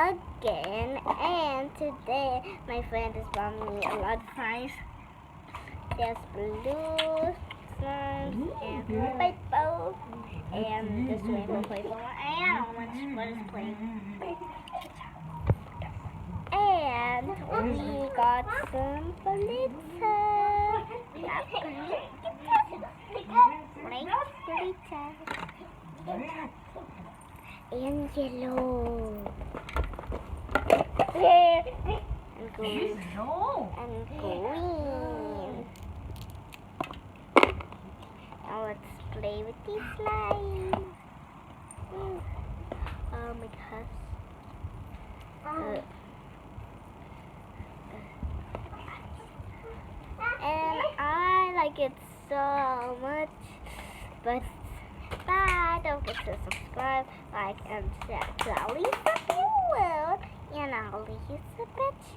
again, and today my friend has brought me a lot of slimes. There's blue slimes and purple, and this rainbow purple, and orange one is plain. And we got some glitter. And yellow. And green. And green. Now let's play with these slime. Oh my gosh. And I like it so much. But bye, don't forget to subscribe, like, and share to Alizabes if you will. And Alizabes.